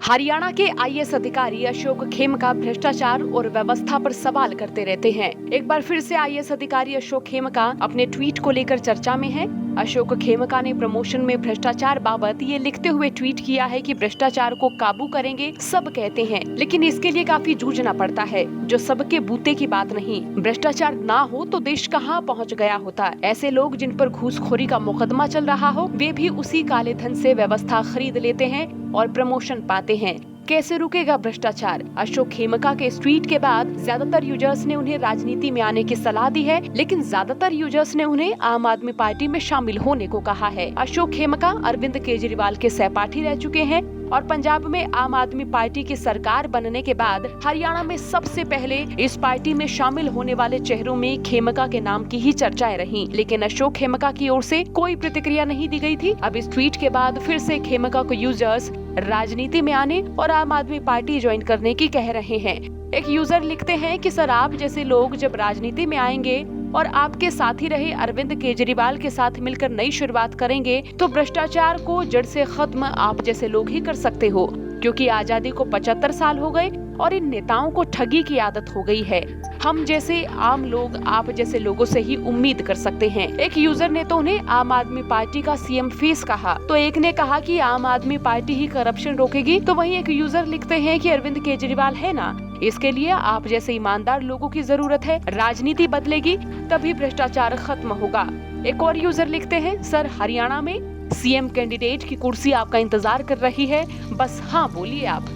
हरियाणा के आईएएस अधिकारी अशोक खेमका भ्रष्टाचार और व्यवस्था पर सवाल करते रहते हैं। एक बार फिर से आईएएस अधिकारी अशोक खेमका अपने ट्वीट को लेकर चर्चा में हैं। अशोक खेमका ने प्रमोशन में भ्रष्टाचार बाबत ये लिखते हुए ट्वीट किया है कि भ्रष्टाचार को काबू करेंगे सब कहते हैं, लेकिन इसके लिए काफी जूझना पड़ता है, जो सबके बूते की बात नहीं। भ्रष्टाचार ना हो तो देश कहाँ पहुँच गया होता। ऐसे लोग जिन पर घूसखोरी का मुकदमा चल रहा हो, वे भी उसी काले धन से व्यवस्था खरीद लेते हैं और प्रमोशन पाते हैं। कैसे रुकेगा भ्रष्टाचार? अशोक खेमका के इस ट्वीट के बाद ज्यादातर यूजर्स ने उन्हें राजनीति में आने की सलाह दी है, लेकिन ज्यादातर यूजर्स ने उन्हें आम आदमी पार्टी में शामिल होने को कहा है। अशोक खेमका अरविंद केजरीवाल के सहपाठी रह चुके हैं और पंजाब में आम आदमी पार्टी की सरकार बनने के बाद हरियाणा में सबसे पहले इस पार्टी में शामिल होने वाले चेहरों में खेमका के नाम की ही चर्चाएं रहीं। लेकिन अशोक खेमका की ओर से कोई प्रतिक्रिया नहीं दी गई थी। अब इस ट्वीट के बाद फिर से खेमका को यूजर्स राजनीति में आने और आम आदमी पार्टी ज्वाइन करने की कह रहे हैं। एक यूजर लिखते हैं कि सर, आप जैसे लोग जब राजनीति में आएंगे और आपके साथी रहे अरविंद केजरीवाल के साथ मिलकर नई शुरुआत करेंगे तो भ्रष्टाचार को जड़ से खत्म आप जैसे लोग ही कर सकते हो, क्योंकि आजादी को 75 साल हो गए और इन नेताओं को ठगी की आदत हो गई है। हम जैसे आम लोग आप जैसे लोगों से ही उम्मीद कर सकते हैं। एक यूजर ने तो उन्हें आम आदमी पार्टी का सीएम फेस कहा, तो एक ने कहा कि आम आदमी पार्टी ही करप्शन रोकेगी, तो वहीं एक यूजर लिखते हैं कि अरविंद केजरीवाल है ना, इसके लिए आप जैसे ईमानदार लोगों की जरूरत है। राजनीति बदलेगी तभी भ्रष्टाचार खत्म होगा। एक और यूजर लिखते हैं, सर हरियाणा में सीएम कैंडिडेट की कुर्सी आपका इंतजार कर रही है, बस हाँ बोलिए आप।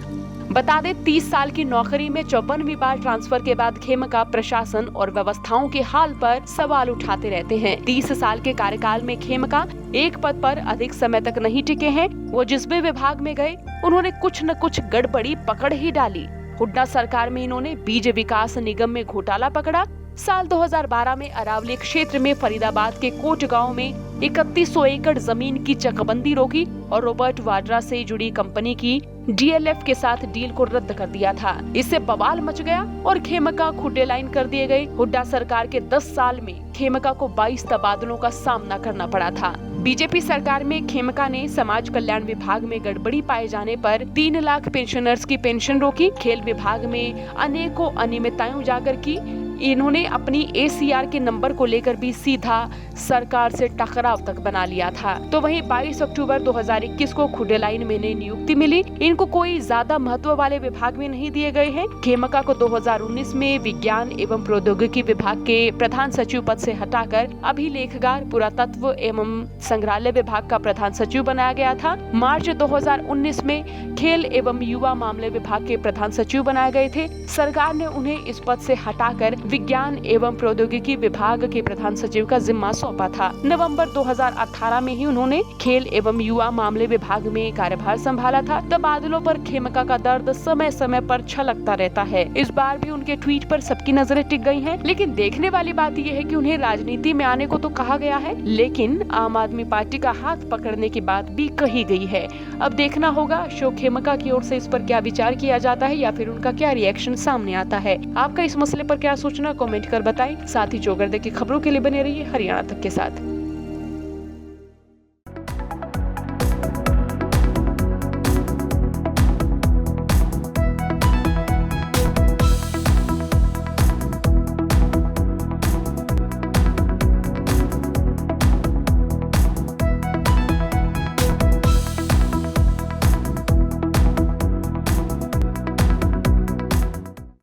बता दें, 30 साल की नौकरी में 54वीं बार ट्रांसफर के बाद खेमका प्रशासन और व्यवस्थाओं के हाल पर सवाल उठाते रहते हैं। 30 साल के कार्यकाल में खेमका एक पद पर अधिक समय तक नहीं टिके हैं। वो जिस भी विभाग में गए उन्होंने कुछ न कुछ गड़बड़ी पकड़ ही डाली। हुड्डा सरकार में इन्होंने बीज विकास निगम में घोटाला पकड़ा। साल 2012 में अरावली क्षेत्र में फरीदाबाद के कोट गांव में 3100 एकड़ जमीन की चकबंदी रोकी और रॉबर्ट वाड्रा से जुड़ी कंपनी की डीएलएफ के साथ डील को रद्द कर दिया था। इससे बवाल मच गया और खेमका खुड्डे लाइन कर दिए गए। हुड्डा सरकार के 10 साल में खेमका को 22 तबादलों का सामना करना पड़ा था। बीजेपी सरकार में खेमका ने समाज कल्याण विभाग में गड़बड़ी पाए जाने पर 3 लाख पेंशनर्स की पेंशन रोकी। खेल विभाग में अनेकों अनियमितताएं उजागर की। इन्होंने अपनी एसीआर के नंबर को लेकर भी सीधा सरकार से टकराव तक बना लिया था। तो वहीं 22 अक्टूबर 2021 को खुड्डे लाइन में नई नियुक्ति मिली। इनको कोई ज्यादा महत्व वाले विभाग में नहीं दिए गए हैं। खेमका को 2019 में विज्ञान एवं प्रौद्योगिकी विभाग के प्रधान सचिव पद से हटाकर अभिलेखगार, पुरातत्व एवं संग्रहालय विभाग का प्रधान सचिव बनाया गया था। मार्च 2019 में खेल एवं युवा मामले विभाग के प्रधान सचिव बनाए गए थे। सरकार ने उन्हें इस पद से हटाकर विज्ञान एवं प्रौद्योगिकी विभाग के प्रधान सचिव का जिम्मा सौंपा था। नवंबर 2018 में ही उन्होंने खेल एवं युवा मामले विभाग में कार्यभार संभाला था। तबादलों पर खेमका का दर्द समय समय पर छलकता रहता है। इस बार भी उनके ट्वीट पर सबकी नजरें टिक गई हैं। लेकिन देखने वाली बात यह है कि उन्हें राजनीति में आने को तो कहा गया है, लेकिन आम आदमी पार्टी का हाथ पकड़ने की बात भी कही गई है। अब देखना होगा अशोक खेमका की ओर से इस पर क्या विचार किया जाता है या फिर उनका क्या रिएक्शन सामने आता है। आपका इस मसले पर क्या सोचना, कमेंट कर बताएं। साथ ही चौगरदे की खबरों के लिए बने रहिए हरियाणा तक के साथ।